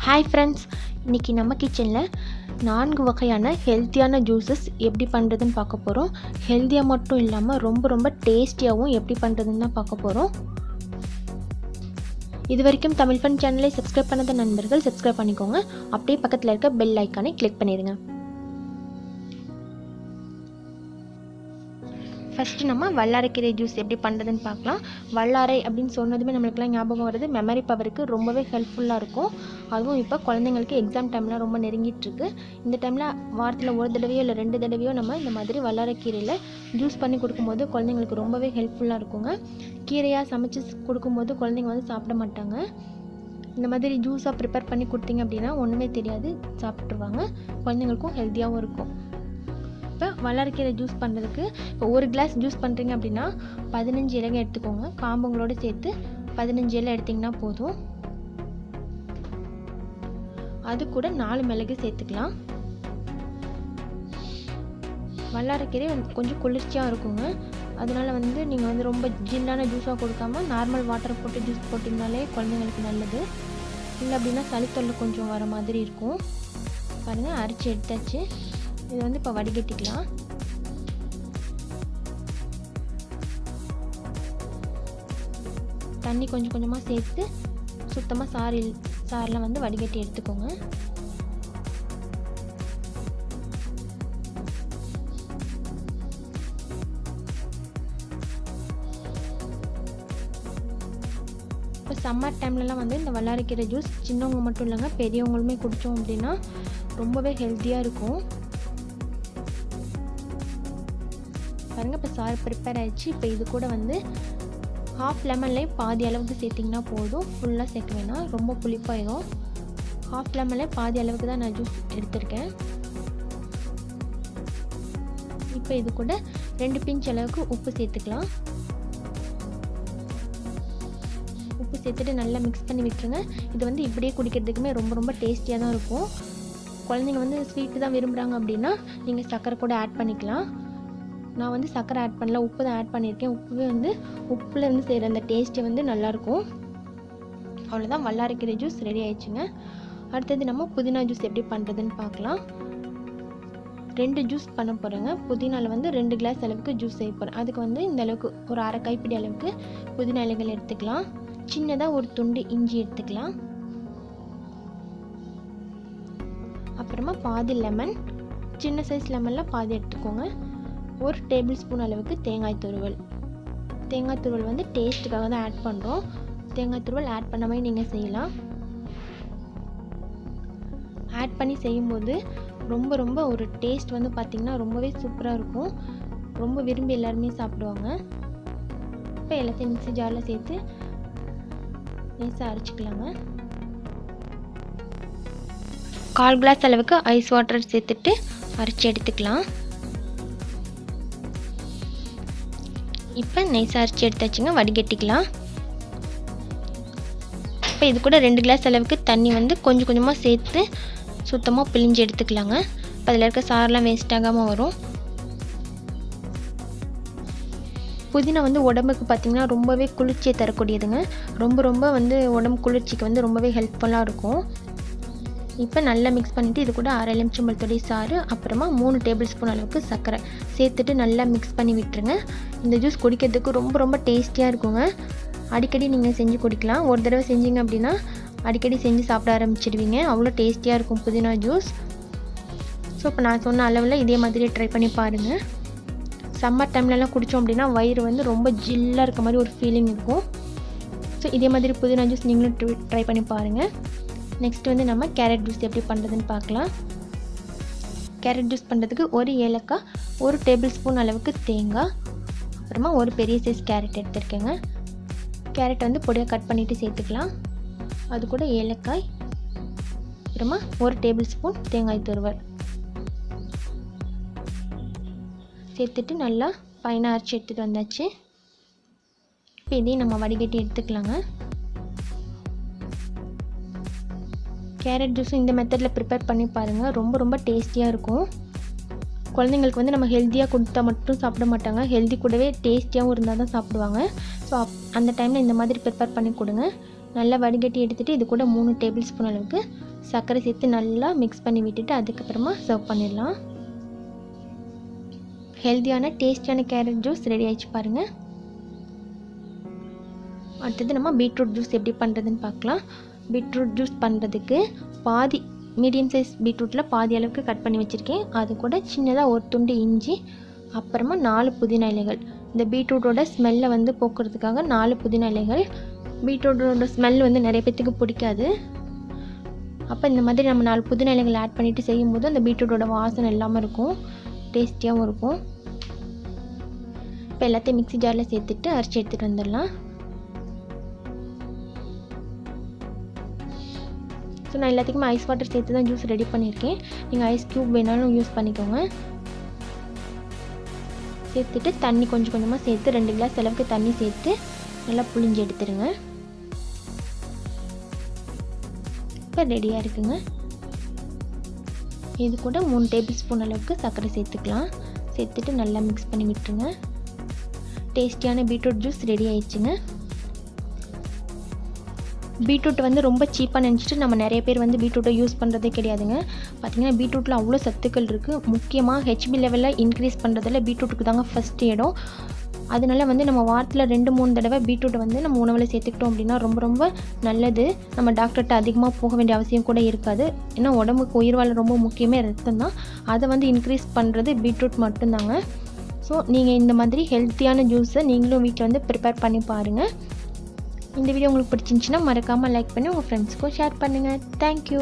Hi friends, இன்றைக்கி நம்ம கிச்சனில் 4 வகையான ஹெல்த்தியான ஜூஸஸ் எப்படி பண்ணுறதுன்னு பார்க்க போகிறோம். ஹெல்த்தியாக மட்டும் இல்லாமல் ரொம்ப டேஸ்டியாகவும் எப்படி பண்ணுறதுன்னு தான் பார்க்க போகிறோம். இது வரைக்கும் தமிழ் ஃபன் சேனலை சப்ஸ்கிரைப் பண்ணாத நண்பர்கள் சப்ஸ்கிரைப் பண்ணிக்கோங்க. அப்படியே பக்கத்தில் இருக்க பெல் ஐக்கானை கிளிக் பண்ணிடுங்க. ஃபஸ்ட்டு நம்ம வல்லாரைக்கீரை ஜூஸ் எப்படி பண்ணுறதுன்னு பார்க்கலாம். வல்லாரை அப்படின்னு சொன்னதுமே நம்மளுக்குலாம் ஞாபகம் வருது மெமரி பவருக்கு ரொம்பவே ஹெல்ப்ஃபுல்லாக இருக்கும். அதுவும் இப்போ குழந்தைங்களுக்கு எக்ஸாம் டைம்லாம் ரொம்ப நெருங்கிட்டுருக்கு. இந்த டைமில் வாரத்தில் ஒரு தடவையோ இல்லை 2 தடவையோ நம்ம இந்த மாதிரி வல்லாரைக்கீரையில் ஜூஸ் பண்ணி கொடுக்கும்போது குழந்தைங்களுக்கு ரொம்பவே ஹெல்ப்ஃபுல்லாக இருக்குங்க. கீரையாக சமைச்சு கொடுக்கும்போது குழந்தைங்க வந்து சாப்பிட மாட்டாங்க. இந்த மாதிரி ஜூஸாக ப்ரிப்பேர் பண்ணி கொடுத்தீங்க அப்படின்னா ஒன்றுமே தெரியாது, சாப்பிட்ருவாங்க. குழந்தைங்களுக்கும் ஹெல்த்தியாகவும் இருக்கும். இப்போ வல்லாரைக்கீரை ஜூஸ் பண்ணுறதுக்கு இப்போ 1 கிளாஸ் ஜூஸ் பண்ணுறீங்க அப்படின்னா 15 இலைங்க எடுத்துக்கோங்க. காம்புங்களோடு சேர்த்து 15 இலை எடுத்திங்கன்னா போதும். அது கூட 4 மிளகு சேர்த்துக்கலாம். வல்லாரைக்கீரை கொஞ்சம் குளிர்ச்சியாக இருக்குங்க. அதனால் வந்து நீங்கள் வந்து ரொம்ப ஜில்லான ஜூஸாக கொடுக்காம நார்மல் வாட்டர் போட்டு ஜூஸ் போட்டிங்கனாலே குழந்தைங்களுக்கு நல்லது. இல்லை அப்படின்னா சளித்தொல்லை கொஞ்சம் வர மாதிரி இருக்கும். பாருங்கள், அரைச்சி எடுத்தாச்சு. இது வந்து இப்போ வடிகட்டிக்கலாம். தண்ணி கொஞ்சம் கொஞ்சமாக சேர்த்து சுத்தமாக சாரெலாம் வந்து வடிகட்டி எடுத்துக்கோங்க. இப்போ சம்மர் டைம்லலாம் வந்து இந்த வல்லாரைக்கீரை ஜூஸ் சின்னவங்க மட்டும் இல்லைங்க, பெரியவங்களுமே குடித்தோம் அப்படின்னா ரொம்பவே ஹெல்த்தியாக இருக்கும். பாருங்கள், இப்போ சாறு ப்ரிப்பேர் ஆகிடுச்சு. இப்போ இது கூட வந்து 1/2 லெமன்லேயே பாதி அளவுக்கு சேர்த்திங்கன்னா போதும். ஃபுல்லாக சேர்க்க வேணாம், ரொம்ப புளிப்பாயிடும். 1/2 லெமன்லேயே பாதி அளவுக்கு தான் நான் ஜூஸ் எடுத்திருக்கேன். இப்போ இது கூட 2 பிஞ்ச் அளவுக்கு உப்பு சேர்த்துக்கலாம். உப்பு சேர்த்துட்டு நல்லா மிக்ஸ் பண்ணி விட்டுருங்க. இது வந்து இப்படியே குடிக்கிறதுக்குமே ரொம்ப டேஸ்டியாக தான் இருக்கும். குழந்தைங்க வந்து ஸ்வீட்டு தான் விரும்புகிறாங்க அப்படின்னா நீங்கள் சர்க்கரை கூட ஆட் பண்ணிக்கலாம். நான் வந்து சர்க்கரை ஆட் பண்ணல, உப்பு தான் ஆட் பண்ணியிருக்கேன். உப்பில் வந்து செய்கிற அந்த டேஸ்ட்டு வந்து நல்லாயிருக்கும். அவ்வளோதான், வல்லாரைக்கீரை ஜூஸ் ரெடி ஆயிடுச்சுங்க. அடுத்தது நம்ம புதினா ஜூஸ் எப்படி பண்ணுறதுன்னு பார்க்கலாம். 2 ஜூஸ் பண்ண போகிறேங்க. புதினாவில் வந்து 2 கிளாஸ் அளவுக்கு ஜூஸ் செய்ய போகிறேன். அதுக்கு வந்து இந்த அளவுக்கு ஒரு 1/2 கைப்பிடி அளவுக்கு புதினா இலைகள் எடுத்துக்கலாம். சின்னதாக ஒரு துண்டு இஞ்சி எடுத்துக்கலாம். அப்புறமா பாதி லெமன், சின்ன சைஸ் லெமனில் பாதி எடுத்துக்கோங்க. 1 டேபிள் ஸ்பூன் அளவுக்கு தேங்காய் துருவல் வந்து டேஸ்ட்டுக்காக தான் ஆட் பண்ணுறோம். தேங்காய் துருவல் ஆட் பண்ண மாதிரி நீங்கள் செய்யலாம். ஆட் பண்ணி செய்யும்போது ரொம்ப ஒரு டேஸ்ட் வந்து பார்த்திங்கன்னா ரொம்பவே சூப்பராக இருக்கும். ரொம்ப விரும்பி எல்லாருமே சாப்பிடுவாங்க. இப்போ எல்லாத்தையும் மிக்ஸி ஜாரில் சேர்த்து நைஸாக அரைச்சிக்கலாங்க. 1/4 கிளாஸ் அளவுக்கு ஐஸ் வாட்டர் சேர்த்துட்டு அரைச்சி எடுத்துக்கலாம். இப்போ நைஸாக அரைச்சி எடுத்தாச்சுங்க, வடிகட்டிக்கலாம். இப்போ இது கூட 2 கிளாஸ் அளவுக்கு தண்ணி வந்து கொஞ்சமாக சேர்த்து சுத்தமாக பிழிஞ்சு எடுத்துக்கலாங்க. இப்போ அதில் இருக்க சாரெலாம் வேஸ்ட் ஆகாமல் வரும். புதினா வந்து உடம்புக்கு பார்த்திங்கன்னா ரொம்பவே குளிர்ச்சியை தரக்கூடியதுங்க. ரொம்ப வந்து உடம்பு குளிர்ச்சிக்கு வந்து ரொம்பவே ஹெல்ப்ஃபுல்லாக இருக்கும். இப்போ நல்லா மிக்ஸ் பண்ணிவிட்டு இது கூட 1/2 எலுமிச்சம்பழத்தோடைய சாறு, அப்புறமா 3 டேபிள் ஸ்பூன் அளவுக்கு சர்க்கரை சேர்த்துட்டு நல்லா மிக்ஸ் பண்ணி விட்டுருங்க. இந்த ஜூஸ் குடிக்கிறதுக்கு ரொம்ப டேஸ்டியாக இருக்குங்க. அடிக்கடி நீங்கள் செஞ்சு குடிக்கலாம். ஒரு தடவை செஞ்சீங்க அப்படின்னா அடிக்கடி செஞ்சு சாப்பிட ஆரம்பிச்சிடுவீங்க. அவ்வளோ டேஸ்டியாக இருக்கும் புதினா ஜூஸ். ஸோ இப்போ நான் சொன்ன அளவில் இதே மாதிரியே ட்ரை பண்ணி பாருங்கள். சம்மர் டைம்லலாம் குடித்தோம் அப்படின்னா வயிறு வந்து ரொம்ப ஜில்லாக இருக்க மாதிரி ஒரு ஃபீலிங் இருக்கும். ஸோ இதே மாதிரி புதினா ஜூஸ் நீங்களும் ட்ரை பண்ணி பாருங்கள். நெக்ஸ்ட் வந்து நம்ம கேரட் ஜூஸ் எப்படி பண்ணுறதுன்னு பார்க்கலாம். கேரட் ஜூஸ் பண்ணுறதுக்கு 1 ஏலக்காய், 1 டேபிள் ஸ்பூன் அளவுக்கு தேங்காய், அப்புறமா ஒரு பெரிய சைஸ் கேரட் எடுத்துருக்கேங்க. கேரட் வந்து பொடியாக கட் பண்ணிவிட்டு சேர்த்துக்கலாம். அது கூட ஏலக்காய், அப்புறமா 1 டேபிள் ஸ்பூன் தேங்காய் துருவல் சேர்த்துட்டு நல்லா ஃபைனாக அரைச்சி எடுத்துகிட்டு வந்தாச்சு. இப்போ இதையும் நம்ம வடிகட்டி எடுத்துக்கலாங்க. கேரட் ஜூஸும் இந்த மெத்தடில் ப்ரிப்பேர் பண்ணி பாருங்கள். ரொம்ப டேஸ்டியாக இருக்கும். குழந்தைங்களுக்கு வந்து நம்ம ஹெல்த்தியாக கொடுத்தா மட்டும் சாப்பிட மாட்டாங்க, ஹெல்த்தி கூடவே டேஸ்டியாகவும் இருந்தால் தான் சாப்பிடுவாங்க. ஸோ அந்த டைமில் இந்த மாதிரி ப்ரிப்பேர் பண்ணி கொடுங்க. நல்லா வடிகட்டி எடுத்துகிட்டு இது கூட 3 டேபிள் ஸ்பூன் அளவுக்கு சர்க்கரை சேர்த்து நல்லா மிக்ஸ் பண்ணி விட்டுட்டு அதுக்கப்புறமா சர்வ் பண்ணிடலாம். ஹெல்த்தியான டேஸ்டியான கேரட் ஜூஸ் ரெடி ஆகிடுச்சு பாருங்கள். அடுத்தது நம்ம பீட்ரூட் ஜூஸ் எப்படி பண்ணுறதுன்னு பார்க்கலாம். பீட்ரூட் ஜூஸ் பண்ணுறதுக்கு பாதி மீடியம் சைஸ் பீட்ரூட்டில் பாதி அளவுக்கு கட் பண்ணி வச்சுருக்கேன். அது கூட சின்னதாக ஒரு துண்டு இஞ்சி, அப்புறமா 4 புதினா இலைகள். இந்த பீட்ரூட்டோட ஸ்மெல்லை வந்து போக்குறதுக்காக 4 புதினா இலைகள். பீட்ரூட்டோட ஸ்மெல் வந்து நிறைய பேத்துக்கு பிடிக்காது. அப்போ இந்த மாதிரி நம்ம 4 புதினா இலைகள் ஆட் பண்ணிவிட்டு செய்யும்போது அந்த பீட்ரூட்டோட வாசனை இல்லாமல் இருக்கும், டேஸ்டியாகவும் இருக்கும். இப்போ எல்லாத்தையும் மிக்ஸி ஜாரில் சேர்த்துட்டு அரைச்சி எடுத்துகிட்டு வந்துடலாம். ஸோ நான் எல்லாத்துக்குமே ஐஸ் வாட்டர் சேர்த்து தான் ஜூஸ் ரெடி பண்ணியிருக்கேன். நீங்கள் ஐஸ் க்யூப் வேணாலும் யூஸ் பண்ணிக்கோங்க. சேர்த்துட்டு தண்ணி கொஞ்சம் கொஞ்சமாக சேர்த்து 2 கிளாஸ் அளவுக்கு தண்ணி சேர்த்து நல்லா புளிஞ்சு எடுத்துருங்க. இப்போ ரெடியாக இருக்குங்க. இது கூட 3 டேபிள் ஸ்பூன் அளவுக்கு சர்க்கரை சேர்த்துக்கலாம். சேர்த்துட்டு நல்லா மிக்ஸ் பண்ணி விட்டுருங்க. டேஸ்டியான பீட்ரூட் ஜூஸ் ரெடி ஆயிடுச்சுங்க. பீட்ரூட் வந்து ரொம்ப சீப்பாக நினச்சிட்டு நம்ம நிறைய பேர் வந்து பீட்ரூட்டை யூஸ் பண்ணுறதே கிடையாதுங்க. பார்த்திங்கன்னா பீட்ரூட்டில் அவ்வளோ சத்துக்கள் இருக்குது. முக்கியமாக ஹெச்பி லெவலில் இன்க்ரீஸ் பண்ணுறதுல பீட்ரூட்டுக்கு தாங்க ஃபஸ்ட் இடம். அதனால வந்து நம்ம வாரத்தில் 2-3 தடவை பீட்ரூட்டை வந்து நம்ம உணவில் சேர்த்துக்கிட்டோம் அப்படின்னா ரொம்ப ரொம்ப நல்லது. நம்ம டாக்டர்கிட்ட அதிகமாக போக வேண்டிய அவசியம் கூட இருக்காது. ஏன்னா உடம்புக்கு உயிர் வாழ ரொம்ப முக்கியமே ரத்தம் தான். அதை வந்து இன்க்ரீஸ் பண்ணுறது பீட்ரூட் மட்டும்தாங்க. ஸோ நீங்கள் இந்த மாதிரி ஹெல்த்தியான ஜூஸை நீங்களும் வீட்டில் வந்து ப்ரிப்பேர் பண்ணி பாருங்கள். இந்த வீடியோ உங்களுக்கு பிடிச்சிருந்துச்சுன்னா மறக்காமல் லைக் பண்ணி உங்கள் ஃப்ரெண்ட்ஸ்க்கும் ஷேர் பண்ணுங்கள். தேங்க்யூ.